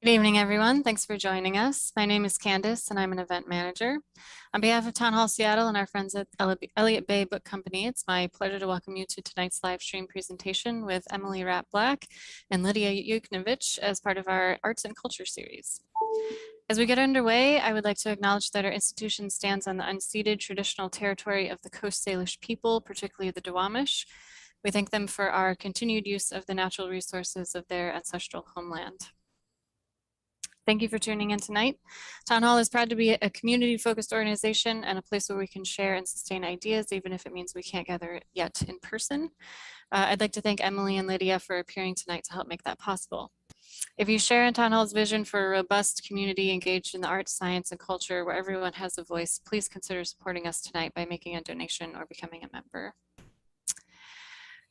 Good evening, everyone. Thanks for joining us. My name is Candace, and I'm an event manager. On behalf of Town Hall Seattle and our friends at Elliott Bay Book Company, it's my pleasure to welcome you to tonight's live stream presentation with Emily Rapp Black and Lidia Yuknavitch as part of our Arts and Culture series. As we get underway, I would like to acknowledge that our institution stands on the unceded traditional territory of the Coast Salish people, particularly the Duwamish. We thank them for our continued use of the natural resources of their ancestral homeland. Thank you for tuning in tonight. Town Hall is proud to be a community-focused organization and a place where we can share and sustain ideas, even if it means we can't gather yet in person. I'd like to thank Emily and Lydia for appearing tonight to help make that possible. If you share in Town Hall's vision for a robust community engaged in the arts, science, and culture where everyone has a voice, please consider supporting us tonight by making a donation or becoming a member.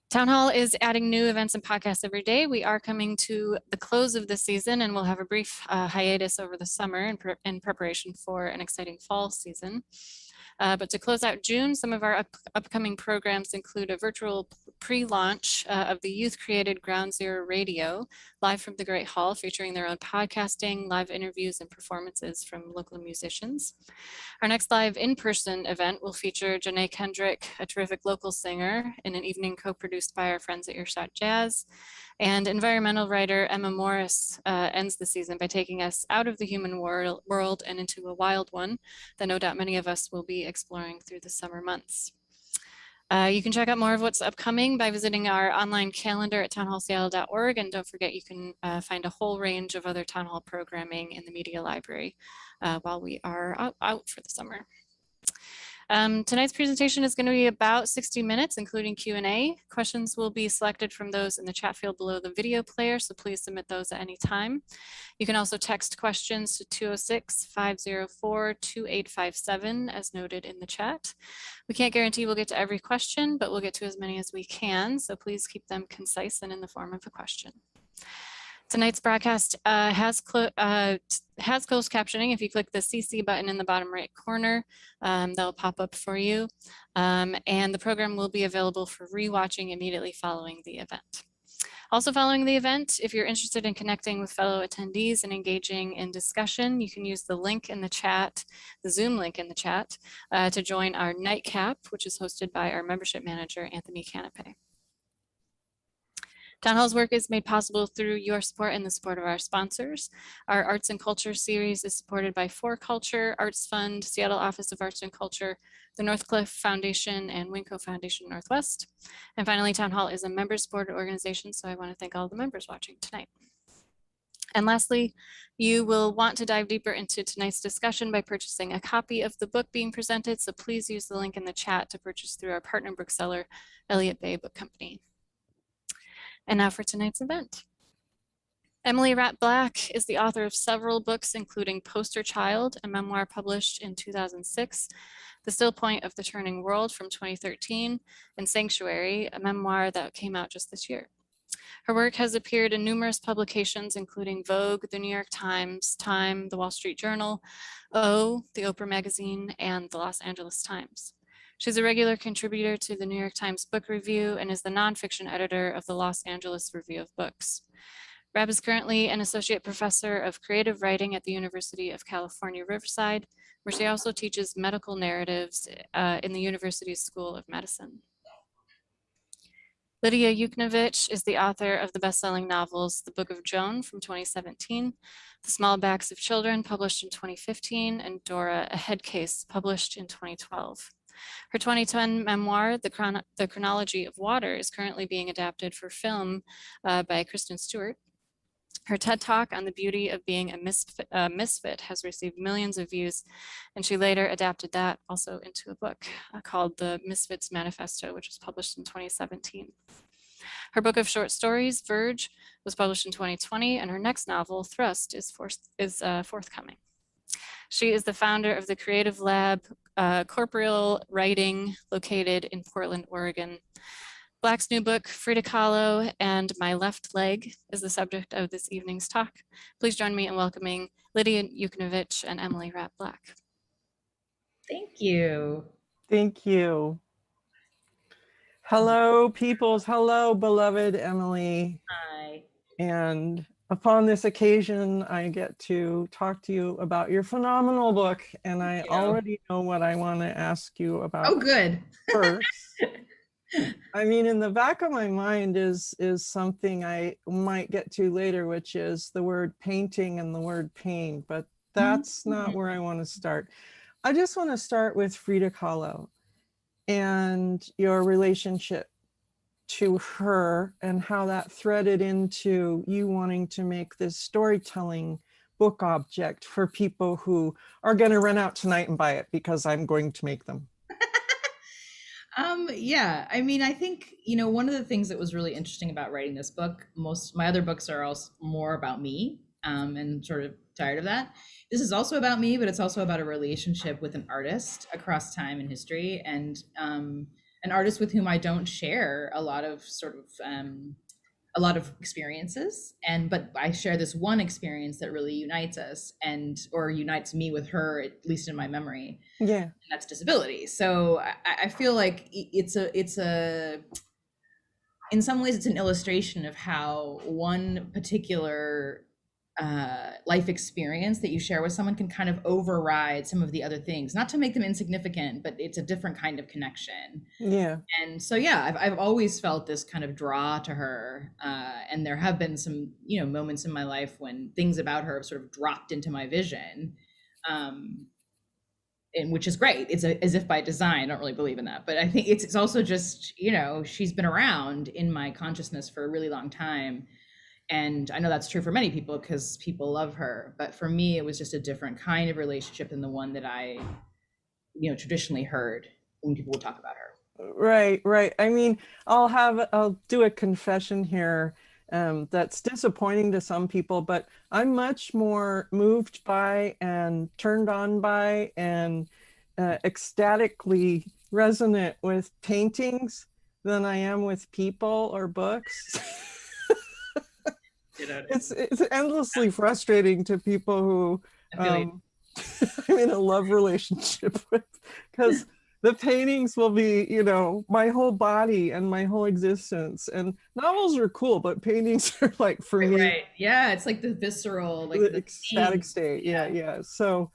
Town Hall is adding new events and podcasts every day. We are coming to the close of the season and we'll have a brief hiatus over the summer in preparation for an exciting fall season. But to close out June, some of our upcoming programs include a virtual pre-launch of the youth-created Ground Zero Radio, live from the Great Hall, featuring their own podcasting, live interviews, and performances from local musicians. Our next live in-person event will feature Janae Kendrick, a terrific local singer, in an evening co-produced by our friends at Earshot Jazz. And environmental writer Emma Morris ends the season by taking us out of the human world and into a wild one that no doubt many of us will be exploring through the summer months. You can check out more of what's upcoming by visiting our online calendar at townhallseattle.org, and don't forget you can find a whole range of other Town Hall programming in the media library while we are out for the summer. Tonight's presentation is going to be about 60 minutes, including Q&A. Questions will be selected from those in the chat field below the video player, so please submit those at any time. You can also text questions to 206-504-2857 as noted in the chat. We can't guarantee we'll get to every question, but we'll get to as many as we can, so please keep them concise and in the form of a question. Tonight's broadcast has closed captioning. If you click the CC button in the bottom right corner, that'll pop up for you. And the program will be available for rewatching immediately following the event. Also following the event, if you're interested in connecting with fellow attendees and engaging in discussion, you can use the link in the chat, the Zoom link in the chat, to join our nightcap, which is hosted by our membership manager, Anthony Canape. Town Hall's work is made possible through your support and the support of our sponsors. Our Arts and Culture series is supported by For Culture, Arts Fund, Seattle Office of Arts and Culture, the Northcliffe Foundation, and Winco Foundation Northwest. And finally, Town Hall is a member-supported organization, so I want to thank all the members watching tonight. And lastly, you will want to dive deeper into tonight's discussion by purchasing a copy of the book being presented, so please use the link in the chat to purchase through our partner bookseller, Elliott Bay Book Company. And now for tonight's event. Emily Rapp Black is the author of several books, including Poster Child, a memoir published in 2006, The Still Point of the Turning World from 2013, and Sanctuary, a memoir that came out just this year. Her work has appeared in numerous publications, including Vogue, The New York Times, Time, The Wall Street Journal, O, The Oprah Magazine, and The Los Angeles Times. She's a regular contributor to the New York Times Book Review and is the nonfiction editor of the Los Angeles Review of Books. Rapp is currently an associate professor of creative writing at the University of California, Riverside, where she also teaches medical narratives in the university's School of Medicine. Lidia Yuknavitch is the author of the best-selling novels The Book of Joan from 2017, The Small Backs of Children published in 2015, and Dora, a Head Case published in 2012. Her 2010 memoir, The Chronology of Water, is currently being adapted for film by Kristen Stewart. Her TED Talk on the beauty of being a misfit has received millions of views, and she later adapted that also into a book called The Misfits Manifesto, which was published in 2017. Her book of short stories, Verge, was published in 2020, and her next novel, Thrust, is forthcoming. She is the founder of the Creative Lab Corporeal Writing, located in Portland, Oregon. Black's new book, Frida Kahlo and My Left Leg, is the subject of this evening's talk. Please join me in welcoming Lidia Yuknavitch and Emily Rapp Black. Thank you. Thank you. Hello, peoples. Hello, beloved Emily. Hi. And upon this occasion, I get to talk to you about your phenomenal book, and I already know what I want to ask you about Oh, good. first. I mean, in the back of my mind is something I might get to later, which is the word painting and the word pain, but that's not where I want to start. I just want to start with Frida Kahlo and your relationship to her and how that threaded into you wanting to make this storytelling book object for people who are going to run out tonight and buy it because I'm going to make them. Yeah, I mean, I think, one of the things that was really interesting about writing this book, most my other books are also more about me, and sort of tired of that. This is also about me, but it's also about a relationship with an artist across time and history, and an artist with whom I don't share a lot of a lot of experiences, but I share this one experience that really unites us, or unites me with her, at least in my memory. Yeah. And that's disability. So I feel like it's in some ways it's an illustration of how one particular life experience that you share with someone can kind of override some of the other things, not to make them insignificant, but it's a different kind of connection. Yeah. And so, yeah, I've always felt this kind of draw to her. And there have been some, moments in my life when things about her have sort of dropped into my vision. And which is great. It's as if by design. I don't really believe in that, but I think it's also just, she's been around in my consciousness for a really long time. And I know that's true for many people because people love her. But for me, it was just a different kind of relationship than the one that I, traditionally heard when people would talk about her. Right. I mean, I'll do a confession here. That's disappointing to some people, but I'm much more moved by and turned on by and ecstatically resonant with paintings than I am with people or books. It's endlessly frustrating to people who I'm in a love relationship with, because the paintings will be, my whole body and my whole existence. And novels are cool, but paintings are like, for me. Right. Yeah. It's like the visceral, like the ecstatic state. Yeah. So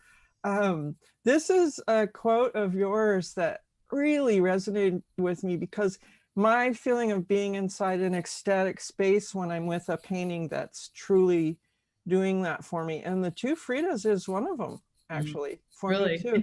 this is a quote of yours that really resonated with me, because my feeling of being inside an ecstatic space when I'm with a painting that's truly doing that for me. And the Two Fridas is one of them, actually, for me too.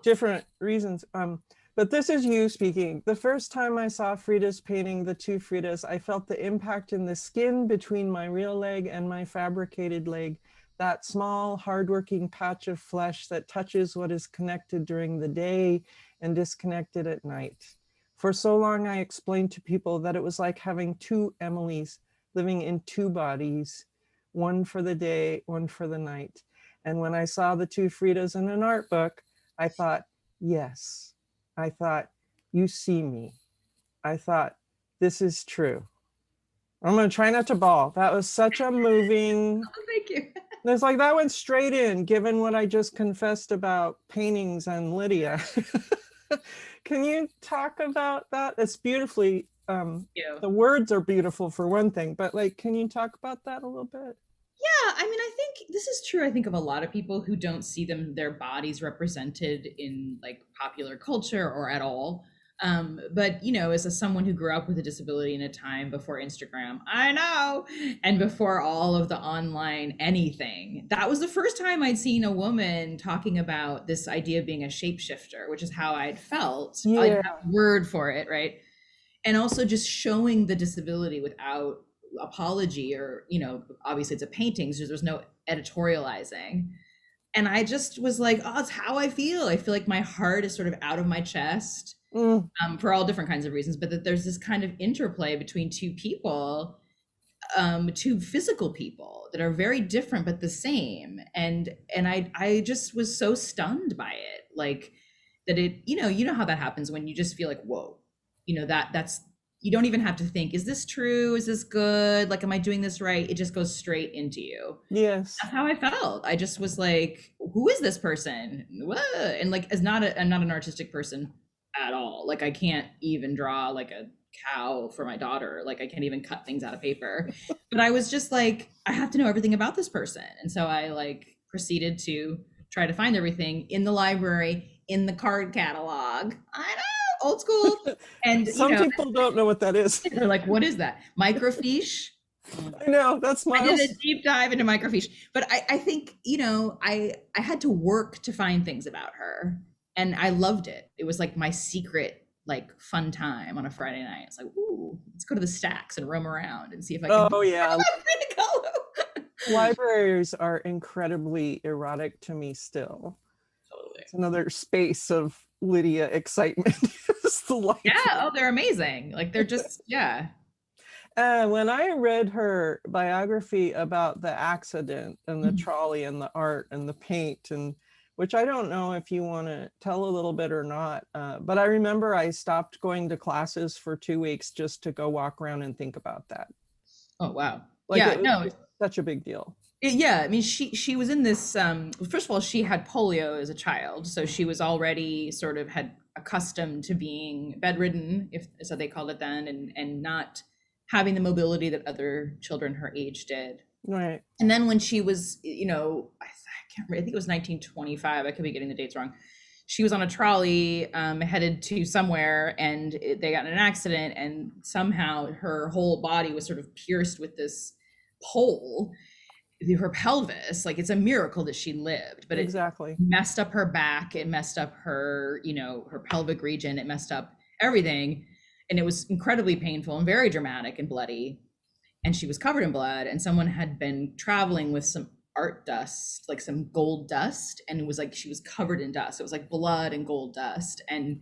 Different reasons. But this is you speaking. The first time I saw Frida's painting, the Two Fridas, I felt the impact in the skin between my real leg and my fabricated leg, that small, hardworking patch of flesh that touches what is connected during the day and disconnected at night. For so long, I explained to people that it was like having two Emilys living in two bodies, one for the day, one for the night. And when I saw the Two Fridas in an art book, I thought, yes. I thought, you see me. I thought, this is true. I'm going to try not to bawl. That was such a moving. Oh, thank you. There's like, that went straight in, given what I just confessed about paintings and Lidia. Can you talk about that? It's beautifully, the words are beautiful for one thing, but like, can you talk about that a little bit? Yeah, I mean, I think this is true. I think of a lot of people who don't see their bodies represented in like popular culture or at all. But as someone who grew up with a disability in a time before Instagram, I know, and before all of the online anything, that was the first time I'd seen a woman talking about this idea of being a shapeshifter, which is how I'd felt. Yeah. I have a word for it, right? And also just showing the disability without apology, or obviously it's a painting, so there's no editorializing. And I just was like, oh, it's how I feel like my heart is sort of out of my chest, for all different kinds of reasons, but that there's this kind of interplay between two people, two physical people that are very different but the same. And I just was so stunned by it, like that it, you know how that happens when you just feel like, whoa, that's, you don't even have to think, is this true? Is this good? Like, am I doing this right? It just goes straight into you. Yes. That's how I felt. I just was like, who is this person? Whoa. And like, I'm not an artistic person at all. Like I can't even draw like a cow for my daughter. Like I can't even cut things out of paper. But I was just like, I have to know everything about this person. And so I like proceeded to try to find everything in the library, in the card catalog. I know, old school. And Some people don't know what that is. they're like, what is that? Microfiche? I know, that's I did Miles. a deep dive into microfiche, but I think, I had to work to find things about her, and I loved it. It was like my secret, like fun time on a Friday night. It's like, ooh, let's go to the stacks and roam around and see if I can. Oh yeah, Frida Kahlo. libraries are incredibly erotic to me still. Totally. It's another space of Lidia excitement. It's the library. Yeah. Oh, they're amazing. Like they're just, yeah. When I read her biography about the accident and the trolley and the art and the paint, and which I don't know if you want to tell a little bit or not, but I remember I stopped going to classes for 2 weeks just to go walk around and think about that. Oh, wow. Like yeah, it no. was such a big deal. Yeah, I mean, she was in this, first of all, she had polio as a child. So she was already sort of had accustomed to being bedridden, if so they called it then, and not having the mobility that other children her age did. Right. And then when she was, I can't remember, I think it was 1925. I could be getting the dates wrong. She was on a trolley headed to somewhere, and they got in an accident, and somehow her whole body was sort of pierced with this pole, her pelvis. Like it's a miracle that she lived, but exactly. It messed up her back, it messed up her, her pelvic region, it messed up everything. And it was incredibly painful and very dramatic and bloody. And she was covered in blood, and someone had been traveling with some art dust, like some gold dust. And it was like, she was covered in dust. It was like blood and gold dust. And,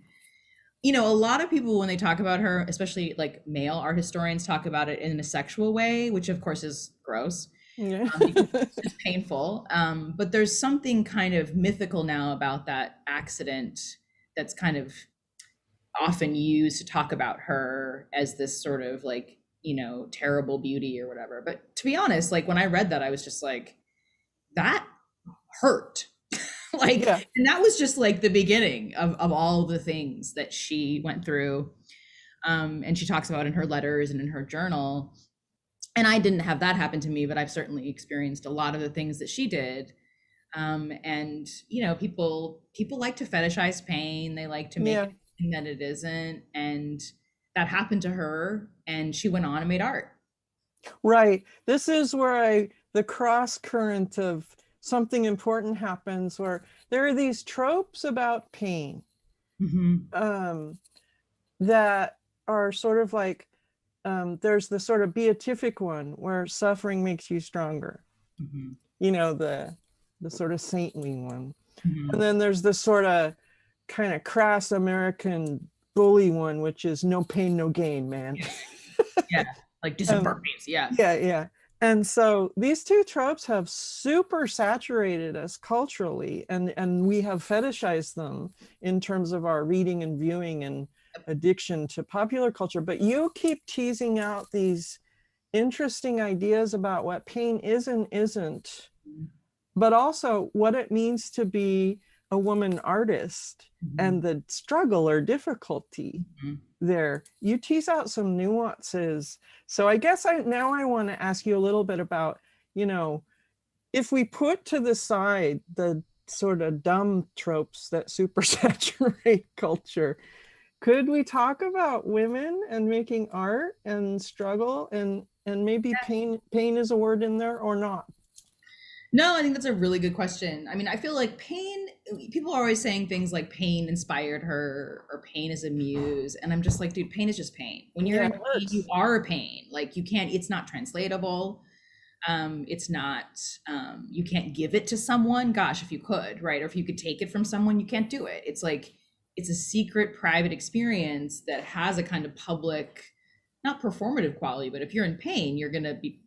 a lot of people, when they talk about her, especially like male art historians, talk about it in a sexual way, which of course is gross. Yeah. It's painful. But there's something kind of mythical now about that accident that's kind of often used to talk about her as this sort of like, terrible beauty or whatever. But to be honest, like when I read that, I was just like, that hurt. Like, yeah. And that was just like the beginning of all the things that she went through. And she talks about in her letters and in her journal. And I didn't have that happen to me, but I've certainly experienced a lot of the things that she did. And, people like to fetishize pain. They like to make it something that it isn't. And that happened to her, and she went on and made art. Right. This is where the cross current of something important happens, where there are these tropes about pain that are sort of like, there's the sort of beatific one where suffering makes you stronger. The sort of saintly one. And then there's the sort of kind of crass American bully one, which is no pain, no gain, man. Yeah, like do some burpees. Yeah. Yeah. And so these two tropes have super saturated us culturally, and we have fetishized them in terms of our reading and viewing and addiction to popular culture. But you keep teasing out these interesting ideas about what pain is and isn't, but also what it means to be a woman artist and the struggle or difficulty there. You tease out some nuances. So I guess I want to ask you a little bit about, if we put to the side the sort of dumb tropes that super saturate culture, could we talk about women and making art and struggle and maybe pain is a word in there or not? No, I think that's a really good question. I mean, I feel like pain, people are always saying things like pain inspired her or pain is a muse. And I'm just like, dude, pain is just pain. When you're in pain, you are a pain. Like it's not translatable. It's not, you can't give it to someone. Gosh, if you could, right? Or if you could take it from someone, you can't do it. It's like, it's a secret, private experience that has a kind of public, not performative quality, but if you're in pain, you're going to be,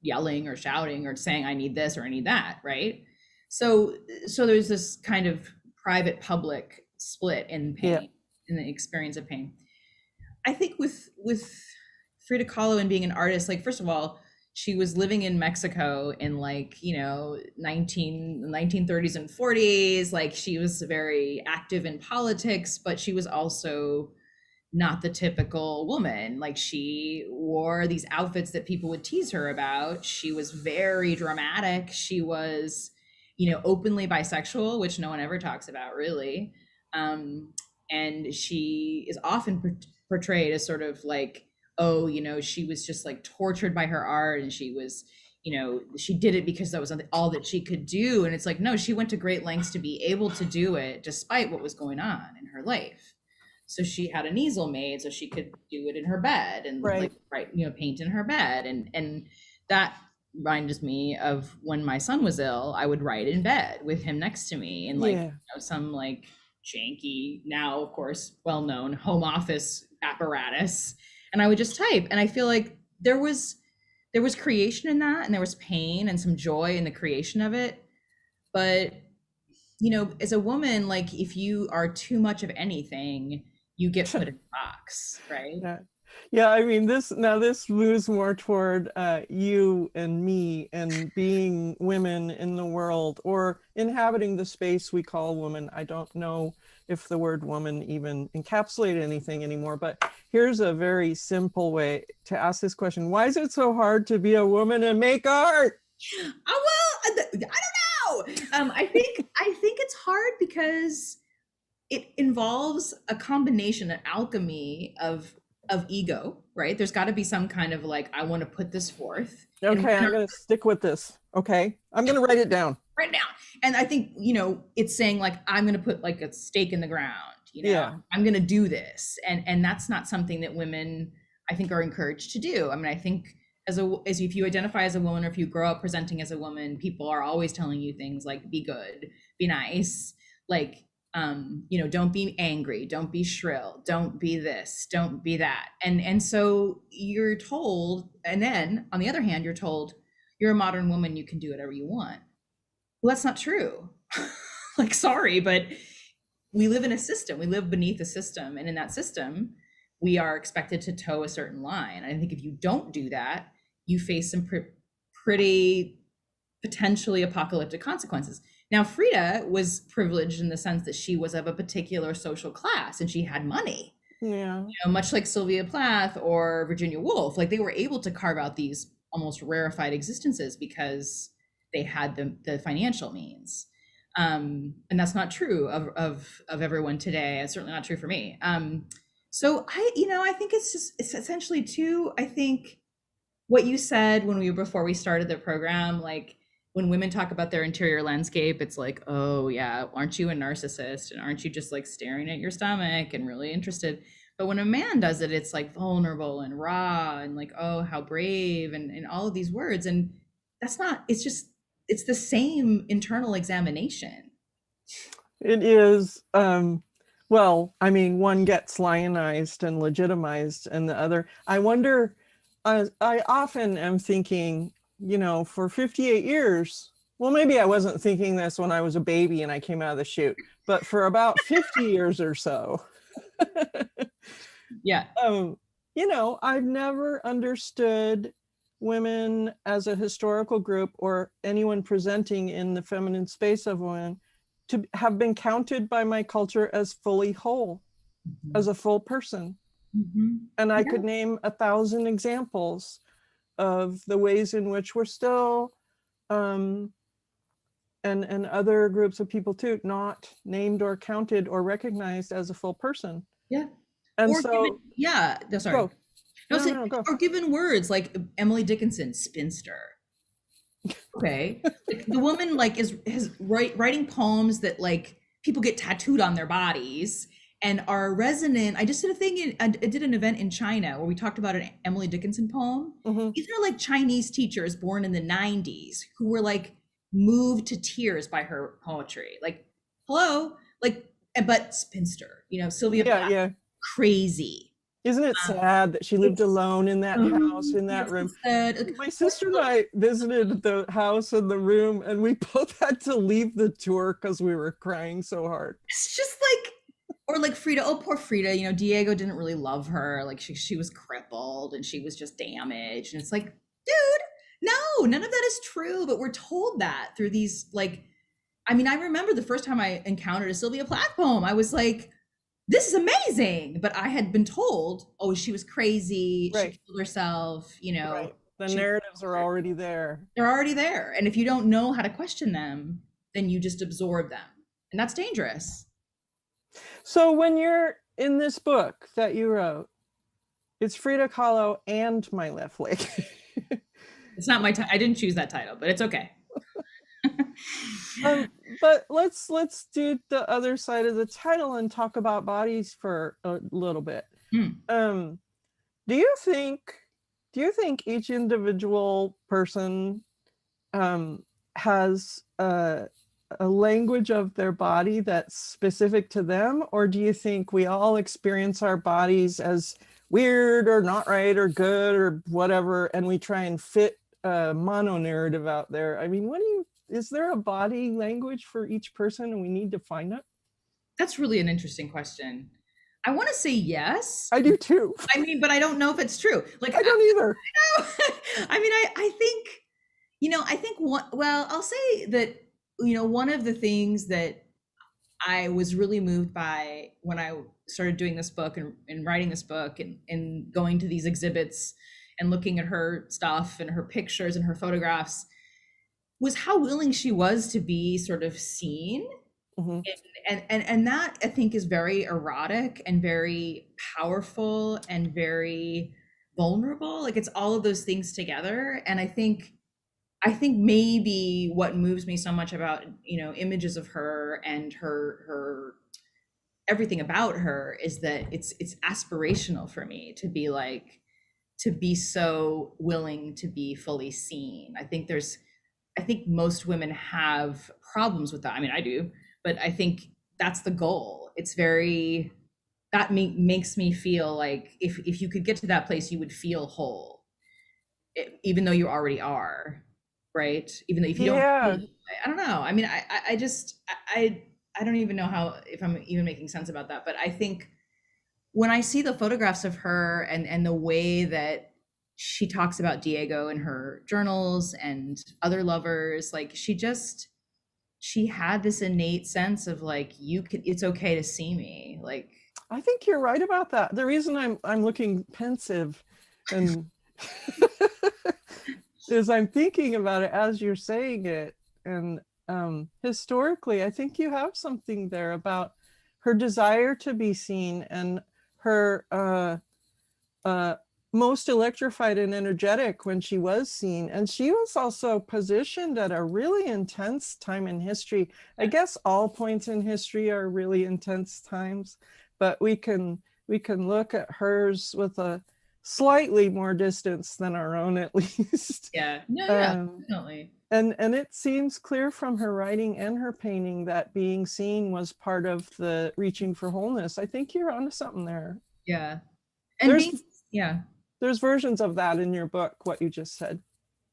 yelling or shouting or saying, I need this or I need that, right? So there's this kind of private public split in pain, in the experience of pain. I think with Frida Kahlo and being an artist, like, first of all, she was living in Mexico in like, 1930s and 40s. Like she was very active in politics, but she was also not the typical woman. Like she wore these outfits that people would tease her about. She was very dramatic. She was, openly bisexual, which no one ever talks about really. And she is often portrayed as sort of like, oh, she was just like tortured by her art, and she was, she did it because that was all that she could do. And it's like, no, she went to great lengths to be able to do it despite what was going on in her life. So she had an easel made so she could do it in her bed and Right. like write, paint in her bed. And that reminds me of when my son was ill, I would write in bed with him next to me, and like, some like janky, now of course well-known home office apparatus, and I would just type. And I feel like there was creation in that, and there was pain and some joy in the creation of it. But as a woman, like if you are too much of anything, you get put in a box, right? Yeah, I mean, this moves more toward you and me and being women in the world, or inhabiting the space we call woman. I don't know if the word woman even encapsulates anything anymore, but here's a very simple way to ask this question. Why is it so hard to be a woman and make art? Oh, well, I don't know. I think it's hard because it involves a combination, an alchemy of ego, right? There's got to be some kind of like, I want to put this forth. Okay, I'm going to stick with this. Okay, I'm going to write it down. Right now. And I think, it's saying like, I'm going to put like a stake in the ground, I'm going to do this. And that's not something that women, I think, are encouraged to do. I mean, I think as if you identify as a woman, or if you grow up presenting as a woman, people are always telling you things like, be good, be nice, like, don't be angry, don't be shrill, don't be this, don't be that. And so you're told, and then on the other hand, you're told you're a modern woman, you can do whatever you want. Well, that's not true. Like, sorry, but we live in a system, we live beneath a system. And in that system, we are expected to toe a certain line. I think if you don't do that, you face some pretty potentially apocalyptic consequences. Now, Frida was privileged in the sense that she was of a particular social class and she had money. Yeah. Much like Sylvia Plath or Virginia Woolf, like they were able to carve out these almost rarefied existences because they had the financial means. And that's not true of everyone today. It's certainly not true for me. So I think it's essentially too, I think what you said before we started the program, like when women talk about their interior landscape, it's like, oh yeah, aren't you a narcissist? And aren't you just like staring at your stomach and really interested? But when a man does it, it's like vulnerable and raw and like, oh, how brave, and all of these words. And that's not, it's the same internal examination. It is. Well, I mean, one gets lionized and legitimized, and the other, I wonder, I often am thinking, for 58 years, well, maybe I wasn't thinking this when I was a baby and I came out of the chute, but for about 50 years or so. Yeah. I've never understood women as a historical group, or anyone presenting in the feminine space of women, to have been counted by my culture as fully whole, as a full person. And I could name 1,000 examples of the ways in which we're still, and other groups of people too, not named or counted or recognized as a full person. Yeah. And or so, sorry. Go. Or given words like Emily Dickinson, spinster. Okay. The woman like is writing poems that like people get tattooed on their bodies and are resonant. I just did I did an event in China where we talked about an Emily Dickinson poem. These are like Chinese teachers born in the 90s who were like moved to tears by her poetry. Like, hello, like, but spinster, Sylvia Plath, crazy. Isn't it sad that she lived alone in that house, in that room? My sister and I visited the house and the room, and we both had to leave the tour because we were crying so hard. It's just like, or like Frida, oh, poor Frida, Diego didn't really love her. Like she was crippled and she was just damaged. And it's like, dude, none of that is true, but we're told that through these, like, I mean, I remember the first time I encountered a Sylvia Plath poem, I was like, this is amazing. But I had been told, oh, she was crazy, Right. she killed herself, you know. Right. The narratives are already there. They're already there. And if you don't know how to question them, then you just absorb them. And that's dangerous. So when you're in this book that you wrote, it's Frida Kahlo and my left leg. It's not my I didn't choose that title, but it's okay. But let's do the other side of the title and talk about bodies for a little bit. Do you think each individual person has a language of their body that's specific to them, or do you think we all experience our bodies as weird or not right or good or whatever, and we try and fit a mono narrative out there? I mean, is there a body language for each person and we need to find it? That's really an interesting question. I want to say yes. I do too. I mean, but I don't know if it's true. Like, I don't either. I mean, I think, you know, well, I'll say that, you know, one of the things that I was really moved by when I started doing this book and writing this book and going to these exhibits and looking at her stuff and her pictures and her photographs was how willing she was to be sort of seen. Mm-hmm. And that, I think, is very erotic and very powerful and very vulnerable. Like, it's all of those things together. And I think maybe what moves me so much about, you know, images of her and her everything about her is that it's aspirational for me to be so willing to be fully seen. I think most women have problems with that. I mean, I do, but I think that's the goal. It's makes me feel like if you could get to that place, you would feel whole, even though you already are, right? Even though if you don't, I don't know. I mean, I don't even know if I'm even making sense about that, but I think when I see the photographs of her and the way that she talks about Diego in her journals and other lovers, like she had this innate sense of like, it's okay to see me. Like, I think you're right about that. The reason I'm looking pensive and is I'm thinking about it as you're saying it. And historically, I think you have something there about her desire to be seen and her most electrified and energetic when she was seen. And she was also positioned at a really intense time in history. I guess all points in history are really intense times, but we can look at hers with a slightly more distance than our own, at least. Yeah, definitely. And it seems clear from her writing and her painting that being seen was part of the reaching for wholeness. I think you're onto something there. Yeah. And there's versions of that in your book, what you just said.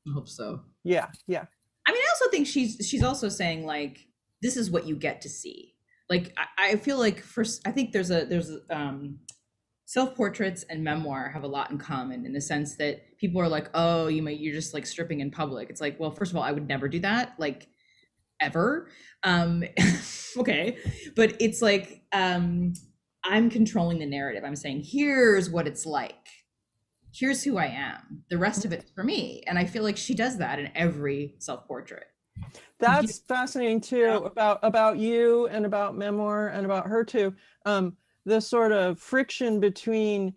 I hope so. Yeah. I mean, I also think she's also saying, like, this is what you get to see. Like, I feel like I think there's self-portraits and memoir have a lot in common in the sense that people are like, oh, you're just like stripping in public. It's like, well, first of all, I would never do that, like, ever. Okay. But it's like, I'm controlling the narrative. I'm saying, here's what it's like. Here's who I am. The rest of it's for me. And I feel like she does that in every self-portrait. That's fascinating too, about you and about memoir and about her too. The sort of friction between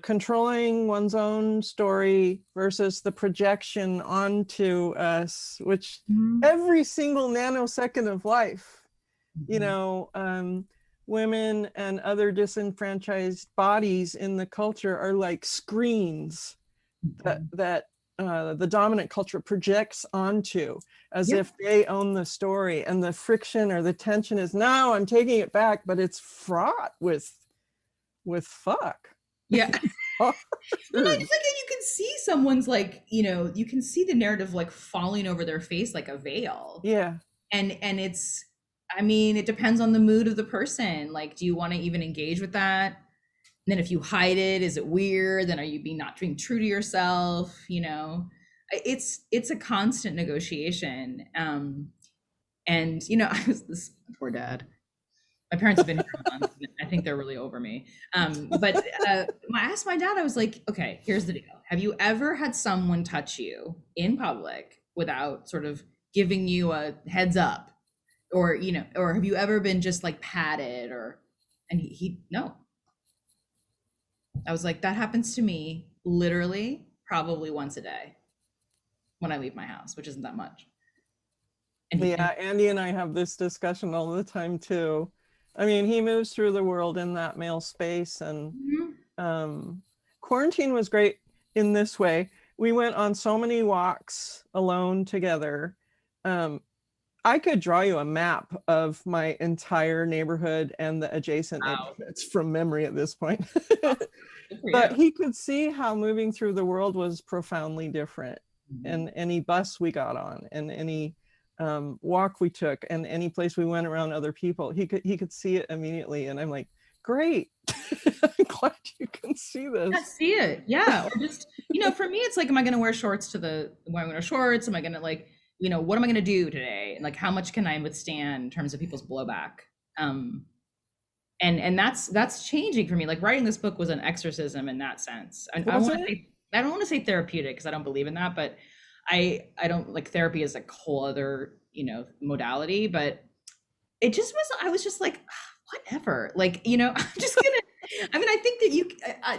controlling one's own story versus the projection onto us, which every single nanosecond of life, you know, women and other disenfranchised bodies in the culture are like screens that the dominant culture projects onto as if they own the story, and the friction or the tension is, no, I'm taking it back, but it's fraught with fuck. Yeah. Well, it's like you can see someone's, like, you know, you can see the narrative like falling over their face like a veil. Yeah. And it's, I mean, it depends on the mood of the person. Like, do you want to even engage with that? And then if you hide it, is it weird? Then are you not being true to yourself? You know, it's a constant negotiation. And you know, I was this poor dad. My parents have been here a month. I think they're really over me. But I asked my dad, I was like, okay, here's the deal. Have you ever had someone touch you in public without sort of giving you a heads up? Or, you know, or have you ever been just like patted or, and he no. I was like, that happens to me literally probably once a day when I leave my house, which isn't that much. And Yeah, Andy and I have this discussion all the time too. I mean, he moves through the world in that male space, and quarantine was great in this way. We went on so many walks alone together. I could draw you a map of my entire neighborhood and the adjacent neighborhoods from memory at this point. But he could see how moving through the world was profoundly different. And any bus we got on, and any walk we took, and any place we went around other people, he could see it immediately. And I'm like, great. I'm glad you can see this. Yeah, see it. Yeah. Or just, you know, for me, it's like, am I going to wear shorts am I going to wear shorts? Am I going to like, you know, what am I going to do today? And like, how much can I withstand in terms of people's blowback? And that's changing for me. Like writing this book was an exorcism in that sense. I don't want to say therapeutic because I don't believe in that, but I don't like therapy as a whole other, you know, modality, but it just was, I was just like, whatever, like, you know, I'm just gonna, I mean, I think that you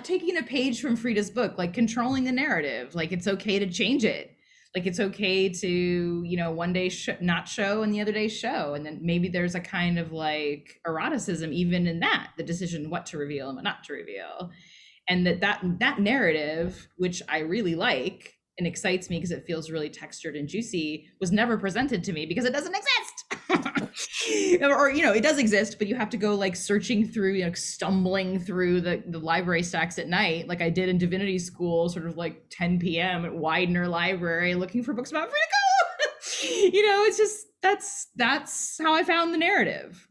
taking a page from Frida's book, like controlling the narrative, like it's okay to change it. Like it's okay to, you know, one day not show and the other day show. And then maybe there's a kind of like eroticism even in that, the decision what to reveal and what not to reveal. And that narrative, which I really like and excites me because it feels really textured and juicy, was never presented to me because it doesn't exist. Or, you know, it does exist, but you have to go like searching through, you know, stumbling through the library stacks at night, like I did in divinity school, sort of like 10 p.m. at Widener Library, looking for books about Frida Kahlo. You know, it's just, that's how I found the narrative,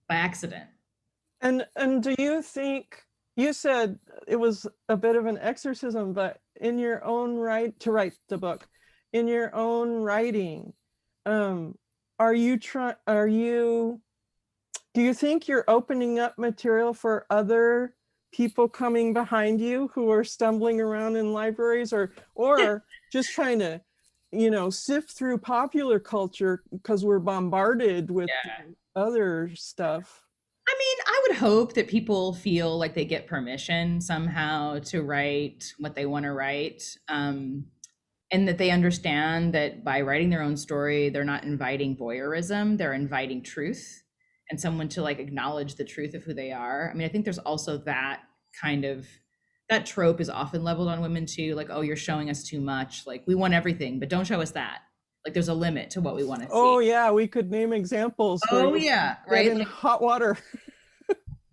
by accident. And do you think, you said it was a bit of an exorcism, but in your own right, to write the book, in your own writing, do you think you're opening up material for other people coming behind you who are stumbling around in libraries, or just trying to, you know, sift through popular culture because we're bombarded with other stuff? I mean, I would hope that people feel like they get permission somehow to write what they want to write. And that they understand that by writing their own story, they're not inviting voyeurism, they're inviting truth and someone to like acknowledge the truth of who they are. I mean, I think there's also that kind of, that trope is often leveled on women too, like, oh, you're showing us too much. Like we want everything, but don't show us that. Like there's a limit to what we want to see. Oh yeah, we could name examples. Oh yeah, right. In like, hot water.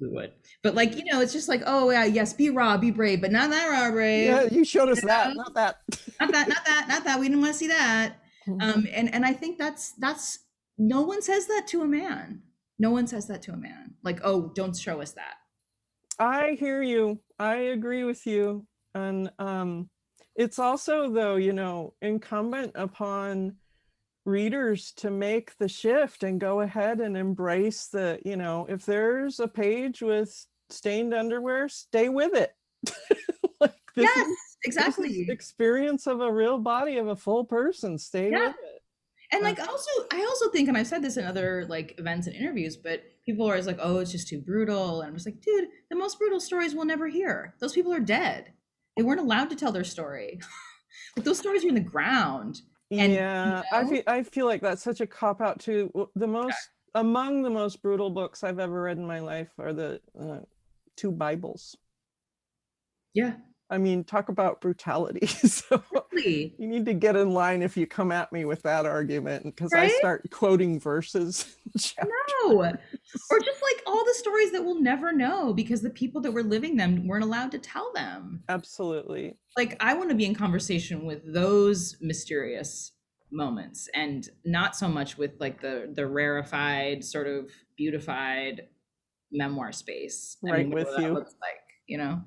We would, but like, you know, it's just like, oh yeah, yes, be raw, be brave, but not that raw brave. Yeah, you showed us that, not that. not that. We didn't want to see that. And I think that's no one says that to a man. No one says that to a man. Like, oh, don't show us that. I hear you. I agree with you. And it's also, though, you know, incumbent upon readers to make the shift and go ahead and embrace the, you know, if there's a page with stained underwear, stay with it. Like yes, exactly. This experience of a real body of a full person, stay with it. And like I also think, and I've said this in other like events and interviews, but people are always like, oh, it's just too brutal. And I'm just like, dude, the most brutal stories we'll never hear. Those people are dead. They weren't allowed to tell their story. Like those stories are in the ground. And, yeah, you know? I feel like that's such a cop out too. Among the most brutal books I've ever read in my life are the two Bibles. Yeah. I mean, talk about brutality. So really? You need to get in line if you come at me with that argument, because I start quoting verses. No, or just like all the stories that we'll never know because the people that were living them weren't allowed to tell them. Absolutely. Like I want to be in conversation with those mysterious moments and not so much with like the rarefied, sort of beautified memoir space. Right, I mean, with you. Looks like, you know.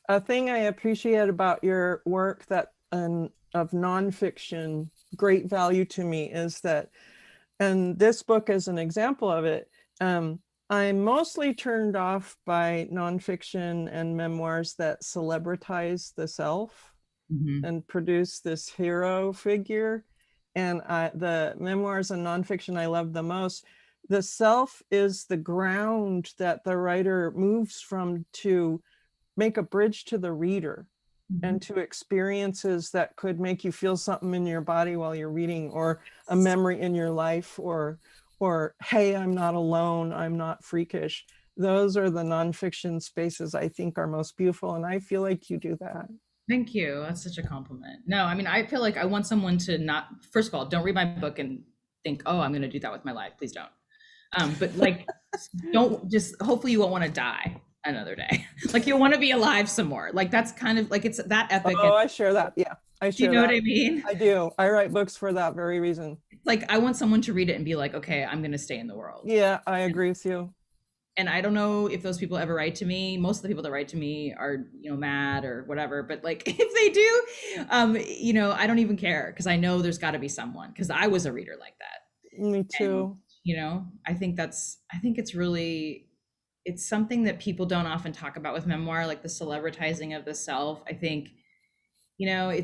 A thing I appreciate about your work that, and of nonfiction great value to me is that, and this book is an example of it, I'm mostly turned off by nonfiction and memoirs that celebritize the self and produce this hero figure. And the memoirs and nonfiction I love the most, the self is the ground that the writer moves from to make a bridge to the reader and to experiences that could make you feel something in your body while you're reading, or a memory in your life, or hey, I'm not alone, I'm not freakish. Those are the nonfiction spaces I think are most beautiful, and I feel like you do that. Thank you. That's such a compliment. No, I mean, I feel like I want someone to not, first of all, don't read my book and think, oh, I'm going to do that with my life. Please don't. But like, don't just, hopefully you won't want to die another day. Like you'll want to be alive some more. Like that's kind of like, it's that epic. Oh, I share that. Yeah. I share do you know that. what I mean? I do. I write books for that very reason. Like I want someone to read it and be like, okay, I'm going to stay in the world. Yeah, I agree with you. And I don't know if those people ever write to me. Most of the people that write to me are, you know, mad or whatever. But like, if they do, you know, I don't even care because I know there's got to be someone. Because I was a reader like that. Me too. And, you know, I think it's really, it's something that people don't often talk about with memoir, like the celebritizing of the self. I think, you know,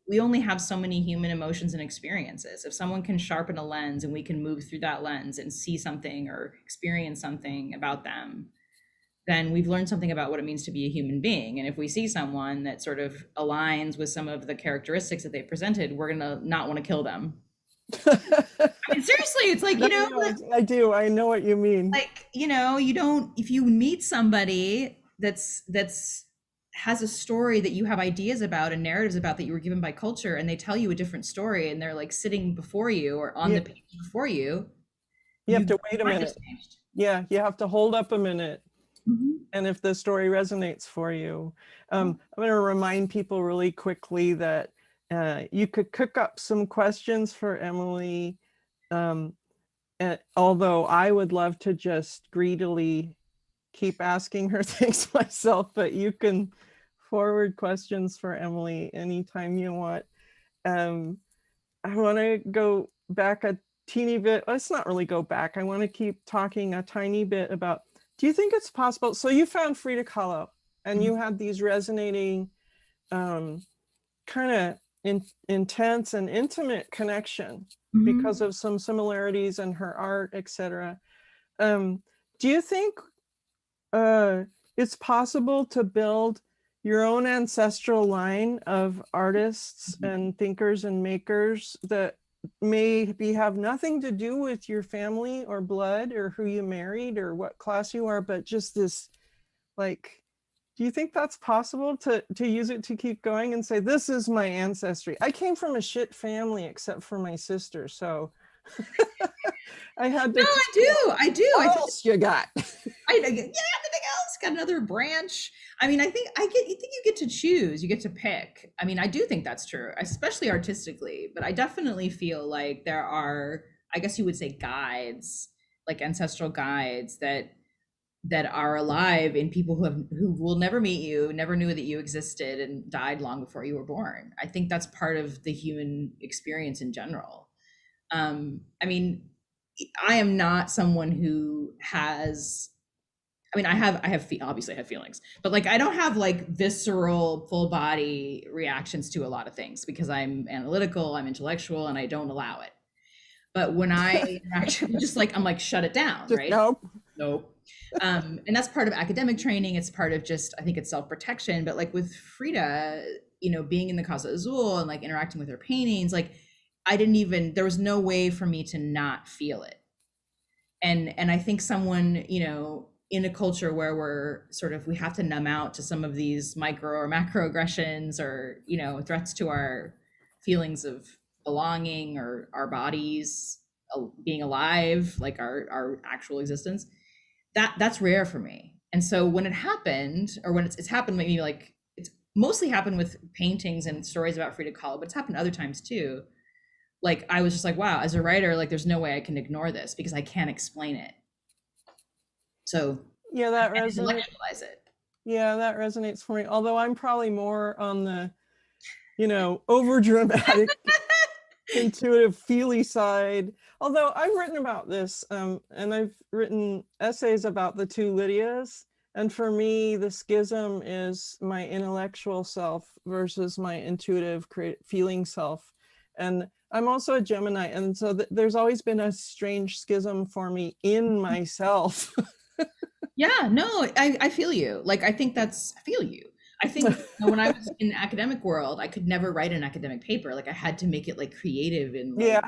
we only have so many human emotions and experiences. If someone can sharpen a lens and we can move through that lens and see something or experience something about them, then we've learned something about what it means to be a human being. And if we see someone that sort of aligns with some of the characteristics that they presented, we're gonna not want to kill them. I mean, seriously, it's like, you know, I do. I know what you mean. Like, you know, you don't, if you meet somebody that's has a story that you have ideas about and narratives about that you were given by culture, and they tell you a different story and they're like sitting before you or on the page before you, you have to wait a minute. Yeah, you have to hold up a minute. And if the story resonates for you, I'm going to remind people really quickly that you could cook up some questions for Emily. Although I would love to just greedily keep asking her things myself, but you can forward questions for Emily anytime you want. I want to go back a teeny bit. Let's not really go back. I want to keep talking a tiny bit about, do you think it's possible? So you found Frida Kahlo and you had these resonating kind of intense and intimate connection because of some similarities in her art, etc. Do you think it's possible to build your own ancestral line of artists and thinkers and makers that maybe have nothing to do with your family or blood or who you married or what class you are, but just this, like, do you think that's possible to use it to keep going and say, this is my ancestry? I came from a shit family except for my sister, so I had to. No, I do. What else you got? Everything else got another branch. I mean, I think you get to choose, you get to pick. I mean, I do think that's true, especially artistically, but I definitely feel like there are, I guess you would say, guides, like ancestral guides that are alive in people who will never meet you, never knew that you existed, and died long before you were born. I think that's part of the human experience in general. I mean, I am not someone who has, I mean, obviously I have feelings, but like, I don't have like visceral full body reactions to a lot of things because I'm analytical, I'm intellectual, and I don't allow it. But when I actually I'm like, shut it down, right? Nope. And that's part of academic training. It's part of just, I think it's self-protection. But like with Frida, you know, being in the Casa Azul and like interacting with her paintings, like there was no way for me to not feel it. And I think someone, you know, in a culture where we have to numb out to some of these micro or macroaggressions or, you know, threats to our feelings of belonging or our bodies being alive, like our actual existence, that's rare for me. And so when it happened, or when it's happened, maybe like it's mostly happened with paintings and stories about Frida Kahlo, but it's happened other times too. Like I was just like, wow, as a writer, like there's no way I can ignore this because I can't explain it. So yeah, that resonates. Intellectualize it. Yeah, that resonates for me. Although I'm probably more on the over dramatic intuitive feely side. Although I've written about this, and I've written essays about the two Lydias, and for me the schism is my intellectual self versus my intuitive feeling self. And I'm also a Gemini, and so there's always been a strange schism for me in myself. Yeah, no, I feel you. Like, I think I feel you. I think when I was in the academic world, I could never write an academic paper. Like, I had to make it like creative and like, Yeah.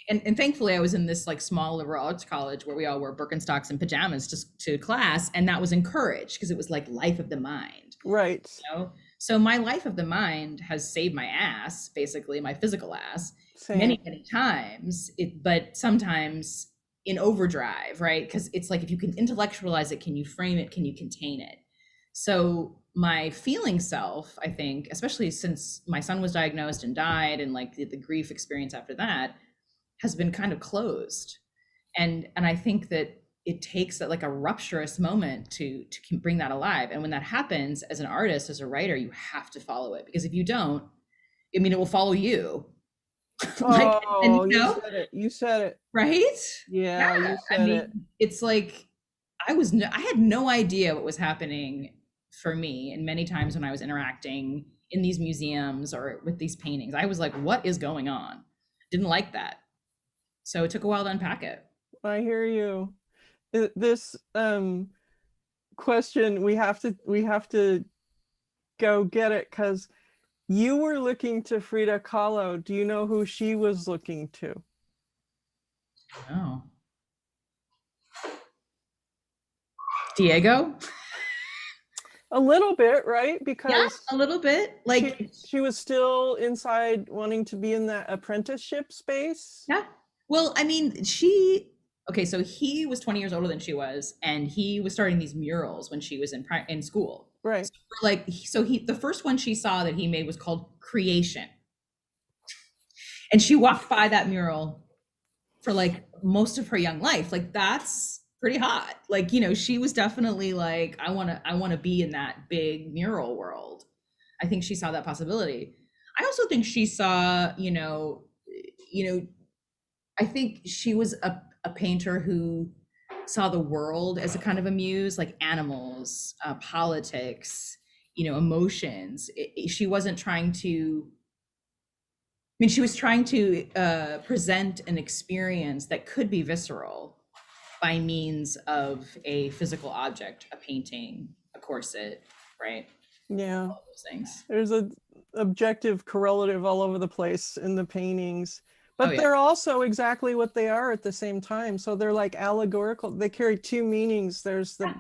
And thankfully I was in this like small liberal arts college where we all wore Birkenstocks and pajamas just to class, and that was encouraged because it was like life of the mind. Right. So my life of the mind has saved my ass, basically my physical ass. Same. Many times, but sometimes in overdrive, right? Because it's like, if you can intellectualize it, can you frame it, can you contain it? So my feeling self, I think, especially since my son was diagnosed and died, and like the grief experience after that, has been kind of closed. And I think that it takes like a rupturous moment to bring that alive. And when that happens, as an artist, as a writer, you have to follow it, because if you don't, I mean, it will follow you. Like, oh, you said it. Right? Yeah, you said it. It's like, I had no idea what was happening for me. And many times when I was interacting in these museums or with these paintings, I was like, what is going on? Didn't like that. So it took a while to unpack it. I hear you. This question, we have to go get it, because you were looking to Frida Kahlo. Do you know who she was looking to? Oh. Diego? A little bit, right? Because yeah, a little bit. Like, she was still inside wanting to be in that apprenticeship space. Yeah. Well, I mean, okay, so he was 20 years older than she was, and he was starting these murals when she was in school. Right. So the first one she saw that he made was called Creation. And she walked by that mural for like most of her young life. Like, that's pretty hot. Like, she was definitely like, I want to be in that big mural world. I think she saw that possibility. I also think she saw, I think she was a painter who saw the world as a kind of a muse, like animals, politics, emotions. She wasn't trying to, she was trying to present an experience that could be visceral by means of a physical object, a painting, a corset, right? Yeah. All those things. There's an objective correlative all over the place in the paintings. But yeah. They're also exactly what they are at the same time. So they're like allegorical. They carry two meanings. There's the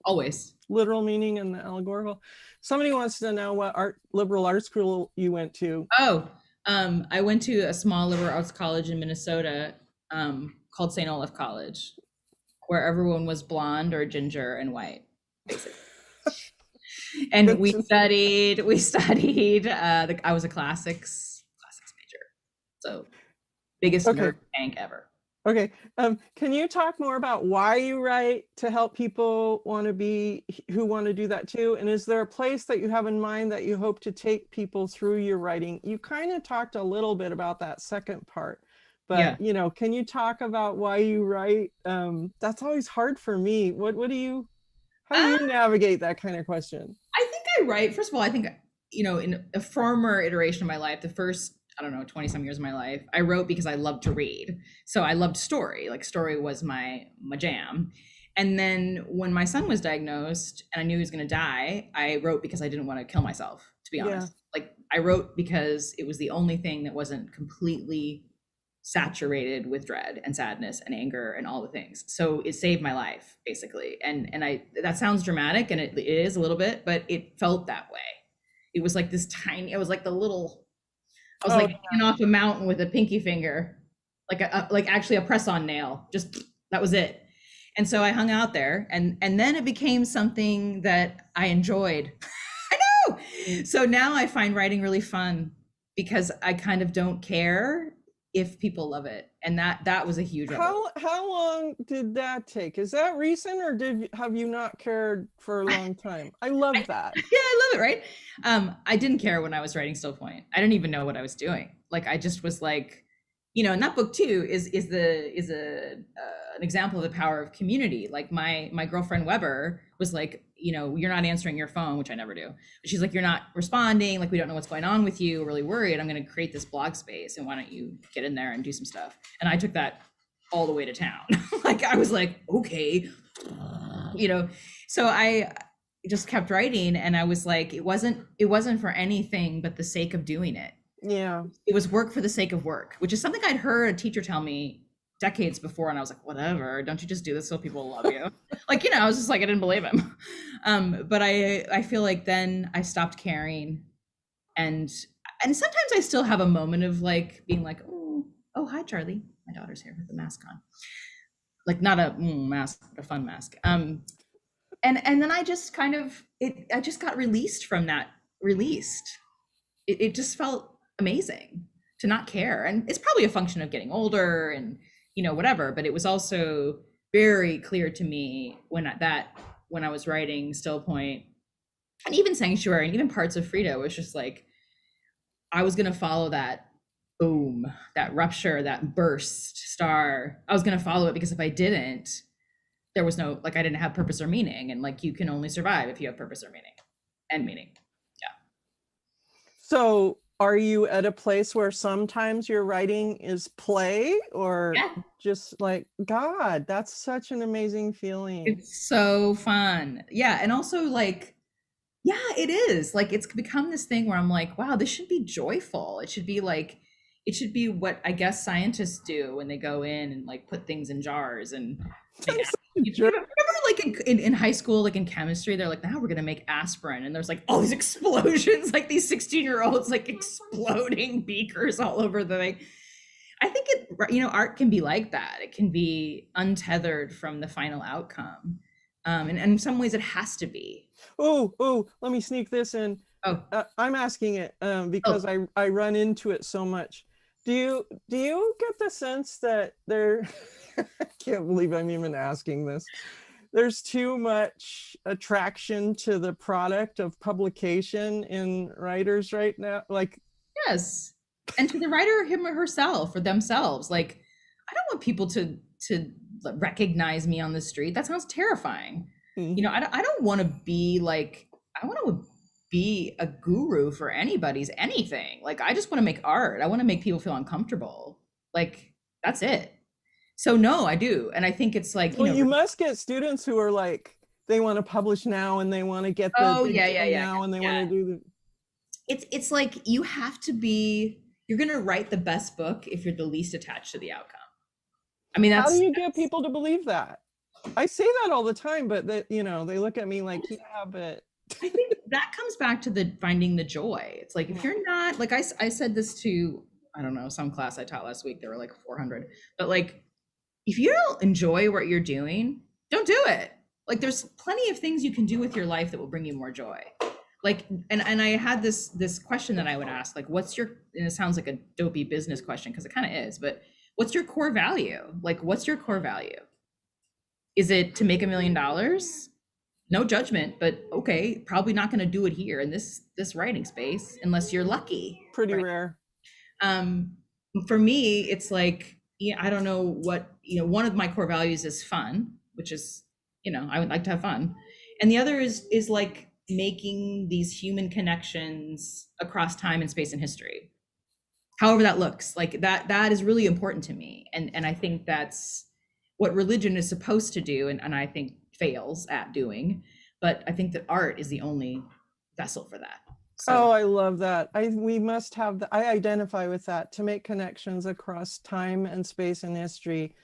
always literal meaning and the allegorical. Somebody wants to know what liberal arts school you went to. Oh, I went to a small liberal arts college in Minnesota called St. Olaf College, where everyone was blonde or ginger and white, basically. And we studied. I was a classics major, so. Biggest nerd tank ever. Okay. Can you talk more about why you write to help people who want to do that too? And is there a place that you have in mind that you hope to take people through your writing? You kind of talked a little bit about that second part, but can you talk about why you write? That's always hard for me. How do you navigate that kind of question? I think I write, first of all, I think, in a former iteration of my life, the first 20 some years of my life, I wrote because I loved to read. So I loved story. Like, story was my jam. And then when my son was diagnosed and I knew he was going to die, I wrote because I didn't want to kill myself, to be honest. Like, I wrote because it was the only thing that wasn't completely saturated with dread and sadness and anger and all the things. So it saved my life, basically. And that sounds dramatic, and it is a little bit, but it felt that way. It was like this tiny, it was like I was hanging off a mountain with a pinky finger, like actually a press-on nail. Just, that was it. And so I hung out there, and then it became something that I enjoyed. I know. So now I find writing really fun because I kind of don't care if people love it. And that was a huge how long did that take? Is that recent, or have you not cared for a long time? I love that. Yeah, I love it, right? I didn't care when I was writing Still Point. I didn't even know what I was doing. Like, I just was like, you know, and that book too is an example of the power of community. Like my girlfriend Weber was like, you know, you're not answering your phone, which I never do. But she's like, you're not responding. Like, we don't know what's going on with you. We're really worried. I'm going to create this blog space, and why don't you get in there and do some stuff? And I took that all the way to town. Like, I was like, okay, you know. So I just kept writing, and I was like, it wasn't for anything but the sake of doing it. Yeah. It was work for the sake of work, which is something I'd heard a teacher tell me decades before. And I was like, whatever, don't you just do this so people love you? Like, you know, I was just like, I didn't believe him. But I feel like then I stopped caring. And sometimes I still have a moment of like being like, oh, hi, Charlie. My daughter's here with the mask on. Like, not a mask, but a fun mask. And then I just kind of, I just got released from that. It just felt amazing to not care. And it's probably a function of getting older and, you know, whatever, but it was also very clear to me when I was writing Still Point, and even Sanctuary, and even parts of Frida, was just like, I was going to follow that boom, that rupture, that burst star. I was going to follow it, because if I didn't, there was no, like, I didn't have purpose or meaning. And like, you can only survive if you have purpose or meaning and meaning. Yeah. So are you at a place where sometimes your writing is play, or just like, God, that's such an amazing feeling? It's so fun. Yeah. And also, like, yeah, it is. Like, it's become this thing where I'm like, wow, this should be joyful. It should be what I guess scientists do when they go in and like put things in jars. And you remember like in high school, like in chemistry, they're like, now we're gonna make aspirin, and there's like all these explosions, like these 16-year-olds like exploding beakers all over the thing. I think art can be like that. It can be untethered from the final outcome. And in some ways it has to be. Oh, let me sneak this in. I'm asking it because I run into it so much. Do you get the sense that there, I can't believe I'm even asking this, there's too much attraction to the product of publication in writers right now? Like, yes. And to the writer, him or herself, or themselves. Like, I don't want people to recognize me on the street. That sounds terrifying. Mm-hmm. You know, I don't want to be like, I want to be a guru for anybody's anything. Like, I just want to make art. I want to make people feel uncomfortable. Like, that's it. So no, I do. And I think it's like, you must get students who are like, they want to publish now, and they want to get the now, and they want to do the. It's like, you have to be, you're going to write the best book if you're the least attached to the outcome. I mean, how do you get people to believe that? I say that all the time, but they look at me like, yeah, but. I think that comes back to finding the joy. It's like, if you're not, like, I said this to, I don't know, some class I taught last week, there were like 400, but like, if you don't enjoy what you're doing, don't do it. Like, there's plenty of things you can do with your life that will bring you more joy. Like, and I had this question that I would ask, like, and it sounds like a dopey business question, because it kind of is, but what's your core value? Like, what's your core value? Is it to make $1 million? No judgment, but okay, probably not going to do it here in this writing space unless you're lucky. Pretty rare. For me, it's like, I don't know what, one of my core values is fun, which is, I would like to have fun. And the other is like making these human connections across time and space and history. However that looks, like that is really important to me. And I think that's what religion is supposed to do, and I think fails at doing. But I think that art is the only vessel for that. So. Oh, I love that. We must have I identify with that. To make connections across time and space and history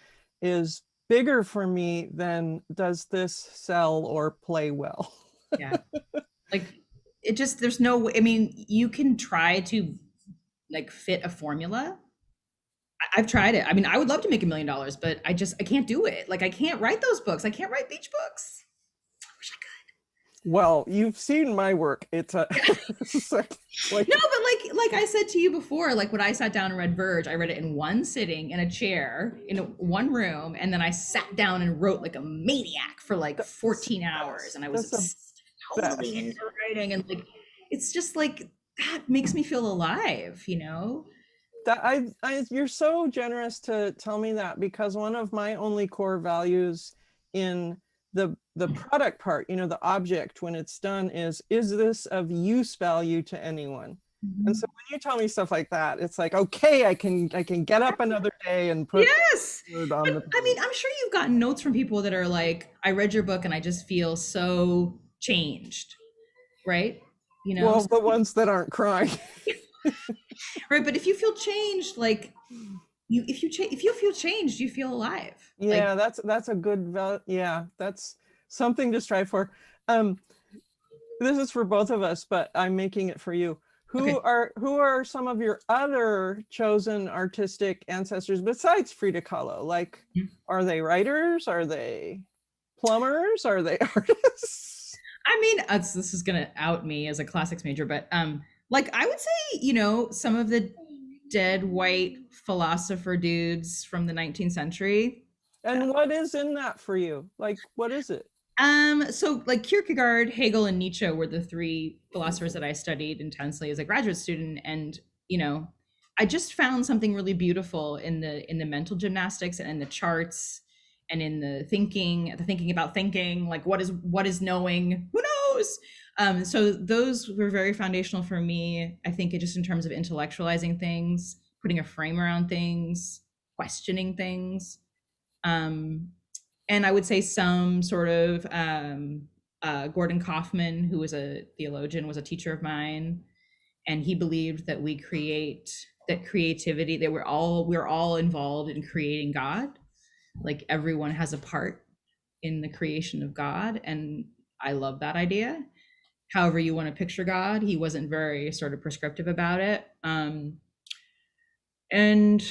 is bigger for me than does this sell or play well. Yeah. Like, it just, there's no way. I mean, you can try to like fit a formula. I've tried it. I mean, I would love to make $1 million, but I can't do it. Like, I can't write those books. I can't write beach books. I wish I could. Well, you've seen my work. It's a like, no, but like I said to you before, like when I sat down and read Verge, I read it in one sitting in a chair in one room, and then I sat down and wrote like a maniac for like 14 hours, and I was totally into writing, and like it's just like that makes me feel alive, you know. That you're so generous to tell me that, because one of my only core values in the product part, you know, the object when it's done is this of use value to anyone? And so when you tell me stuff like that, it's like, okay, I can get up another day and put word on the page. I mean, I'm sure you've gotten notes from people that are like, I read your book and I just feel so changed, right? You know, well, the ones that aren't crying. Right, but if you feel changed, like if you feel changed, you feel alive. Yeah, like, that's a good yeah, that's something to strive for. This is for both of us, but I'm making it for you. Who are some of your other chosen artistic ancestors besides Frida Kahlo? Like, are they writers? Are they plumbers? Are they artists? I mean, this is gonna out me as a classics major, but like I would say, you know, some of the dead white philosopher dudes from the 19th century. And what is in that for you? Like, what is it? So like Kierkegaard, Hegel, and Nietzsche were the three philosophers that I studied intensely as a graduate student. And, you know, I just found something really beautiful in the mental gymnastics and in the charts and in the thinking about thinking, like what is knowing, who knows? So those were very foundational for me. I think it just in terms of intellectualizing things, putting a frame around things, questioning things. And I would say some sort of Gordon Kaufman, who was a theologian, was a teacher of mine, and he believed that creativity, that we're all involved in creating God. Like everyone has a part in the creation of God, and I love that idea. However you want to picture God, he wasn't very sort of prescriptive about it. And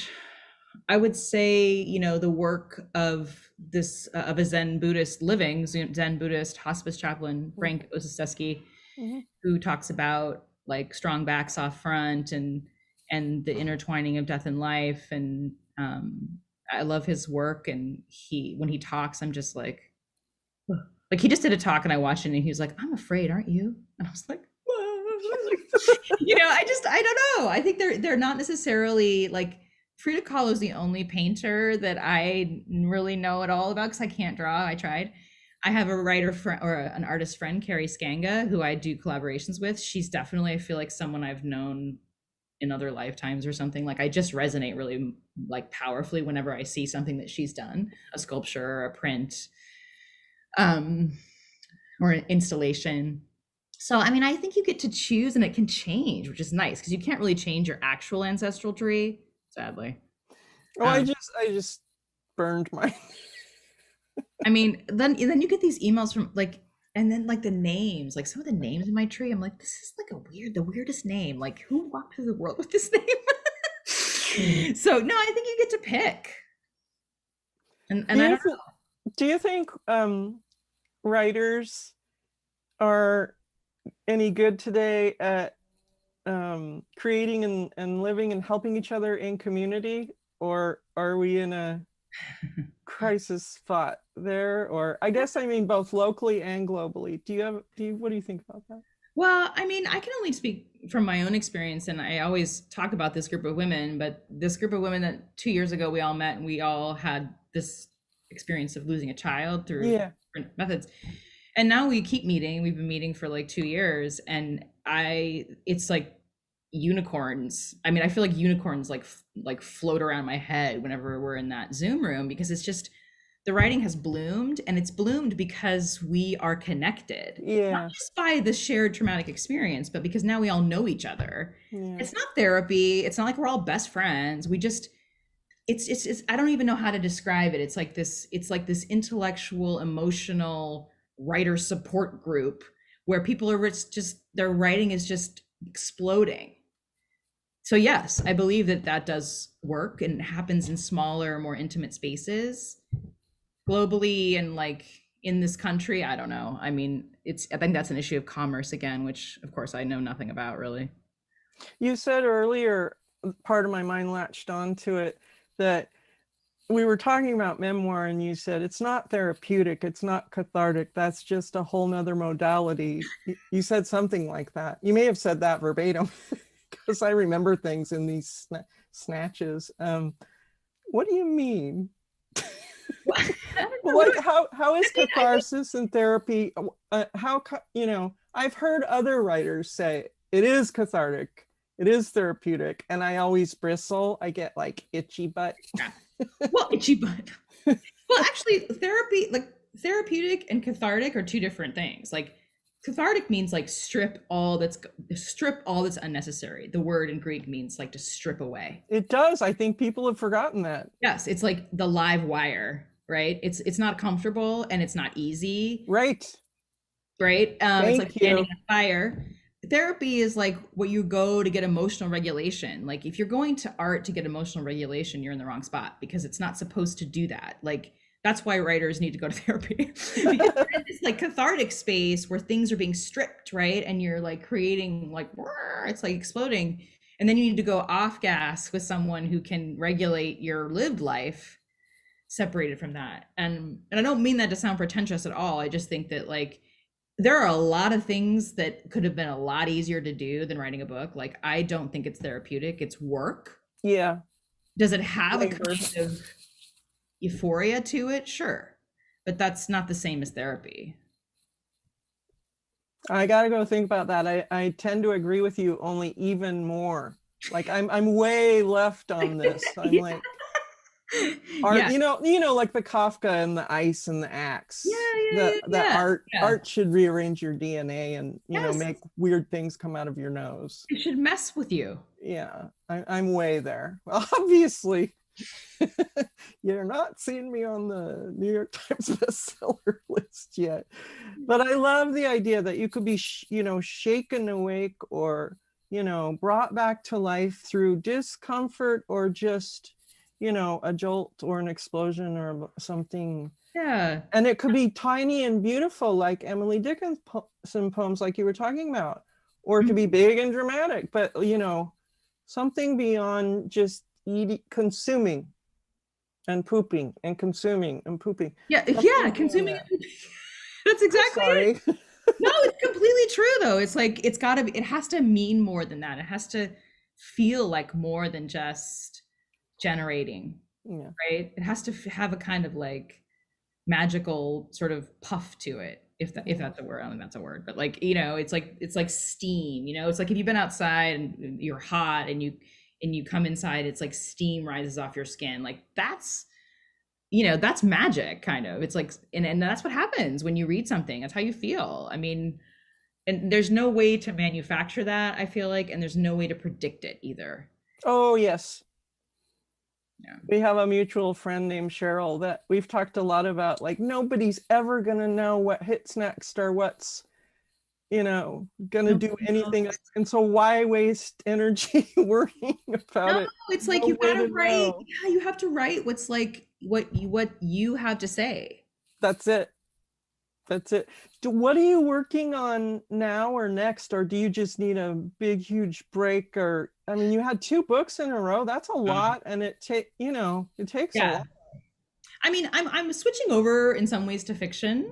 I would say, you know, the work of this of a Zen Buddhist hospice chaplain, Frank Osaseski, who talks about like strong back, soft front, and the intertwining of death and life. And I love his work. And when he talks, I'm just like he just did a talk and I watched it and he was like, "I'm afraid, aren't you?" And I was like, you know, I don't know. I think they're not necessarily like. Frida Kahlo is the only painter that I really know at all about because I can't draw. I tried. I have a writer friend or an artist friend, Carrie Skanga, who I do collaborations with. She's definitely, I feel like someone I've known in other lifetimes or something. Like I just resonate really like powerfully whenever I see something that she's done, a sculpture or a print, or an installation. So, I mean, I think you get to choose and it can change, which is nice because you can't really change your actual ancestral tree. Sadly. Oh, I just burned mine. I mean, then you get these emails from like, and then like the names, like some of the names in my tree, I'm like, this is like the weirdest name. Like who walked through the world with this name? So no, I think you get to pick. And I don't know. Do you think writers are any good today at creating and living and helping each other in community, or are we in a crisis spot there? Or I guess I mean both locally and globally. What do you think about that? Well, I mean, I can only speak from my own experience, and I always talk about this group of women, but this group of women that 2 years ago we all met and we all had this experience of losing a child through different methods. And now we keep meeting. We've been meeting for like 2 years, and it's like unicorns. I mean, I feel like unicorns like float around my head whenever we're in that Zoom room because it's just the writing has bloomed, and it's bloomed because we are connected. Not just by the shared traumatic experience, but because now we all know each other. It's not therapy. It's not like we're all best friends. We just it's I don't even know how to describe it. It's like this intellectual, emotional writer support group where people are just their writing is just exploding. So yes, I believe that does work and happens in smaller, more intimate spaces globally. And like in this country, I don't know. I mean, I think that's an issue of commerce again, which of course I know nothing about really. You said earlier, part of my mind latched onto it, that we were talking about memoir and you said it's not therapeutic, it's not cathartic, that's just a whole nother modality. You said something like that. You may have said that verbatim because I remember things in these snatches. What do you mean? Well, like how is catharsis and therapy, how, you know, I've heard other writers say it is cathartic, it is therapeutic, and I always bristle. I get like itchy butt. Yeah. Well, itchy butt. Well, actually, therapy, like therapeutic and cathartic are two different things. Like cathartic means like strip all that's unnecessary. The word in Greek means like to strip away. It does. I think people have forgotten that. Yes, it's like the live wire, right? It's not comfortable and it's not easy. Right. Right? It's like Thank standing you. on fire. Therapy is like what you go to get emotional regulation. Like if you're going to art to get emotional regulation, you're in the wrong spot because it's not supposed to do that. Like that's why writers need to go to therapy because you're in this like cathartic space where things are being stripped, right? And you're like creating like it's like exploding, and then you need to go off gas with someone who can regulate your lived life separated from that. And I don't mean that to sound pretentious at all. I just think that like there are a lot of things that could have been a lot easier to do than writing a book. Like I don't think it's therapeutic, it's work. Yeah. Does it have Labor. a kind of euphoria to it? Sure, but that's not the same as therapy. I gotta go think about that. I tend to agree with you, only even more. Like I'm way left on this. I'm Yeah. like art, Yeah. you know, like the Kafka and the ice and the axe. Yeah. Art should rearrange your DNA and, you know, Yes. make weird things come out of your nose. It should mess with you. Yeah, I'm way there. Well, obviously, you're not seeing me on the New York Times bestseller list yet, but I love the idea that you could be, you know, shaken awake or, you know, brought back to life through discomfort or just, you know, a jolt or an explosion or something. Yeah. And it could be tiny and beautiful, like Emily Dickinson poems, like you were talking about, or it could be big and dramatic, but, you know, something beyond just eating, consuming and pooping and consuming and pooping. Yeah. Something Yeah. Consuming. that. That's exactly Sorry. it. No, it's completely true though. It's like it's gotta be, it has to mean more than that. It has to feel like more than just generating, Yeah. right? It has to have a kind of like magical sort of puff to it, if that's a word. I don't think that's a word, but like, you know, it's like steam, you know, it's like if you've been outside and you're hot and you come inside, it's like steam rises off your skin. Like that's, you know, that's magic kind of. It's like, and that's what happens when you read something. That's how you feel. I mean, and there's no way to manufacture that, I feel like, and there's no way to predict it either. Oh, yes. Yeah. We have a mutual friend named Cheryl that we've talked a lot about, like nobody's ever going to know what hits next or what's, you know, going to do anything. And so why waste energy worrying about it? It's like No you've got to write. know. Yeah, you have to write what's like what you have to say. That's it. That's it. What are you working on now or next? Or do you just need a big, huge break? Or, I mean, you had 2 books in a row. That's a lot. And it takes a lot. I mean, I'm switching over in some ways to fiction.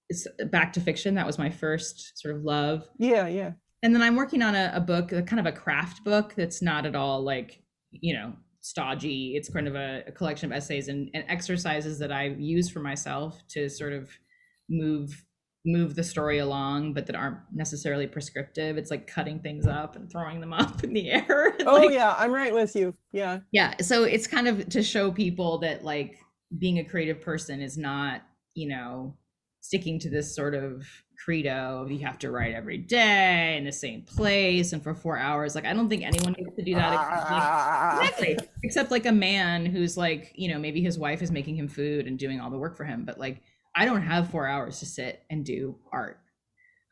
It's back to fiction. That was my first sort of love. Yeah. And then I'm working on a book, a kind of a craft book that's not at all like, you know, stodgy. It's kind of a collection of essays and exercises that I use for myself to sort of move the story along, but that aren't necessarily prescriptive. It's like cutting things up and throwing them up in the air. Yeah, I'm right with you. Yeah. So it's kind of to show people that like being a creative person is not, you know, sticking to this sort of credo of you have to write every day in the same place and for 4 hours. Like I don't think anyone gets to do that exactly, except like a man who's like, you know, maybe his wife is making him food and doing all the work for him, but like I don't have 4 hours to sit and do art,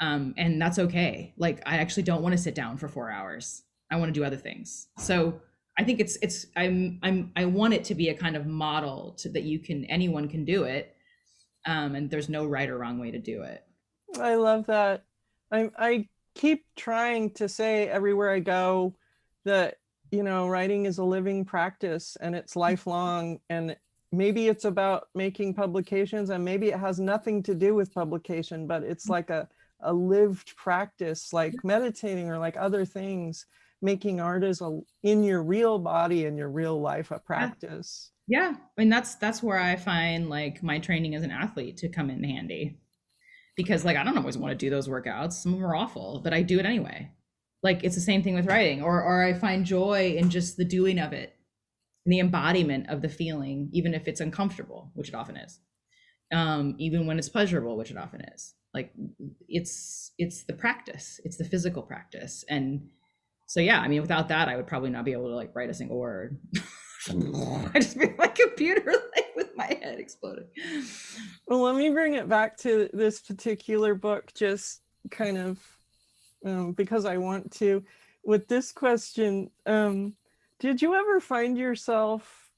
and that's okay. Like I actually don't want to sit down for 4 hours. I want to do other things. So I think I want it to be a kind of model to that anyone can do it. And there's no right or wrong way to do it. I love that. I keep trying to say everywhere I go that, you know, writing is a living practice and it's lifelong, and maybe it's about making publications, and maybe it has nothing to do with publication, but it's like a lived practice, like meditating or like other things. Making art is in your real body and your real life a practice. Yeah, I mean that's where I find like my training as an athlete to come in handy, because like I don't always want to do those workouts. Some of them are awful, but I do it anyway. Like it's the same thing with writing, or I find joy in just the doing of it, and the embodiment of the feeling, even if it's uncomfortable, which it often is, even when it's pleasurable, which it often is. Like it's the practice, it's the physical practice. And so yeah, I mean, without that, I would probably not be able to like write a single word. I just be my computer like with my head exploding. Well, let me bring it back to this particular book, just kind of because I want to. With this question, did you ever find yourself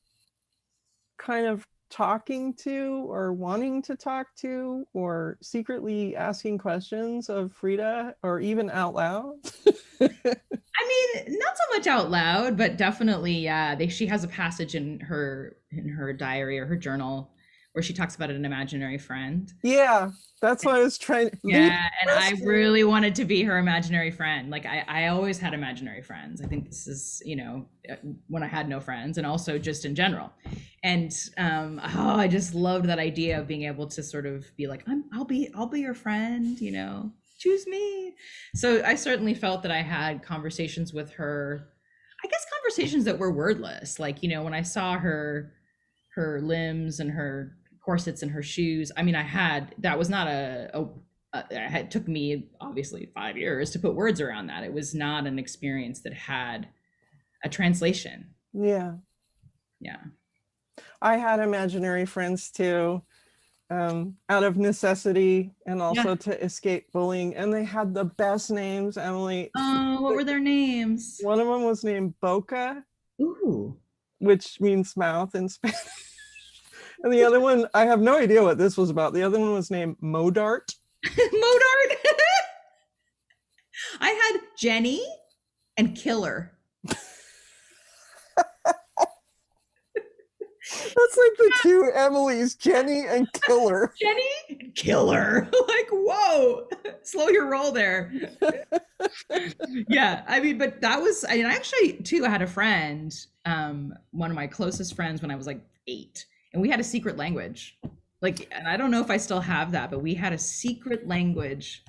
kind of talking to or wanting to talk to or secretly asking questions of Frida, or even out loud? I mean, not so much out loud, but definitely, yeah. She has a passage in her diary or her journal where she talks about an imaginary friend. Yeah, that's what I was trying. Yeah, and I really wanted to be her imaginary friend. Like I always had imaginary friends. I think this is, you know, when I had no friends, and also just in general. And I just loved that idea of being able to sort of be like, I'll be your friend, you know. Choose me. So I certainly felt that I had conversations with her, I guess conversations that were wordless. Like, you know, when I saw her limbs and her corsets and her shoes, I mean, that was not it took me obviously 5 years to put words around that. It was not an experience that had a translation. Yeah. Yeah. I had imaginary friends too. Out of necessity and also to escape bullying, and they had the best names, Emily. Oh, what were their names? One of them was named Boca. Ooh. Which means mouth in Spanish. And the other one, I have no idea what this was about. The other one was named Modart. Modart. I had Jenny and Killer. That's like the two Emilys, Jenny and Killer. Jenny and Killer. Like, whoa, slow your roll there. Yeah, I mean, but that was, I mean, I actually too, I had a friend, one of my closest friends when I was like 8, and we had a secret language. Like, and I don't know if I still have that, but we had a secret language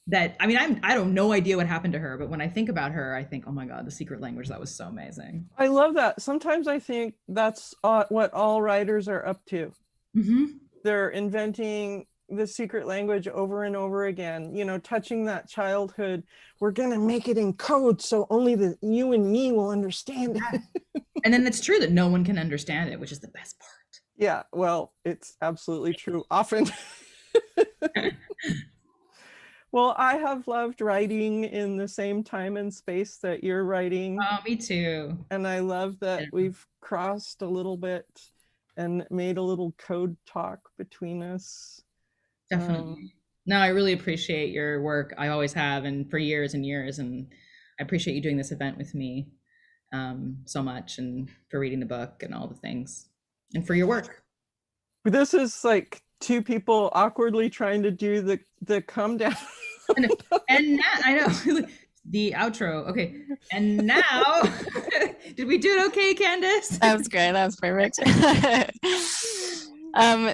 that, I mean, I don't no idea what happened to her, but when I think about her, I think, oh my God, the secret language, that was so amazing. I love that. Sometimes I think that's what all writers are up to. Mm-hmm. They're inventing the secret language over and over again, you know, touching that childhood. We're going to make it in code so only you and me will understand it. And then it's true that no one can understand it, which is the best part. Yeah, well, it's absolutely true often. Well, I have loved writing in the same time and space that you're writing. Oh, me too. And I love that we've crossed a little bit and made a little code talk between us. Definitely. No, I really appreciate your work. I always have, and for years and years. And I appreciate you doing this event with me so much, and for reading the book and all the things, and for your work. This is like two people awkwardly trying to do the come down. And now, I know the outro. Okay. And now, did we do it okay, Candace? That was great. That was perfect.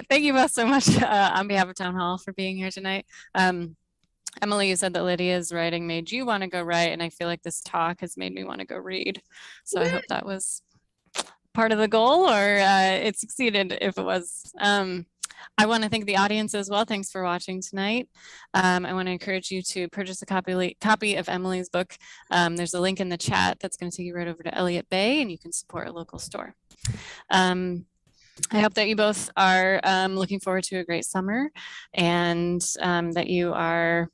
Thank you both so much on behalf of Town Hall for being here tonight. Emily, you said that Lydia's writing made you want to go write, and I feel like this talk has made me want to go read. So I hope that was part of the goal, or it succeeded if it was. I want to thank the audience as well. Thanks for watching tonight. I want to encourage you to purchase a copy of Emily's book. There's a link in the chat that's going to take you right over to Elliott Bay, and you can support a local store. I hope that you both are looking forward to a great summer, and that you are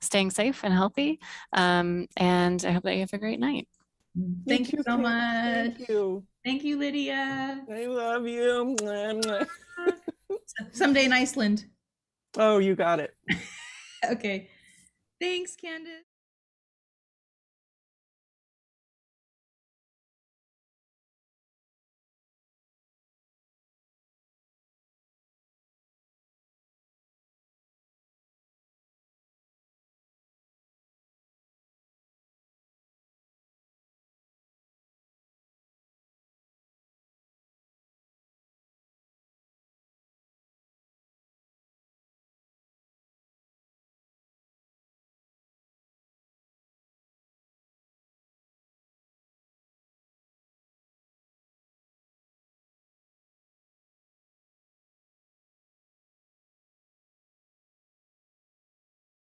staying safe and healthy. And I hope that you have a great night. Thank you so much. Thank you. Thank you, Lydia. I love you. Someday in Iceland. Oh, you got it. Okay. Thanks, Candace.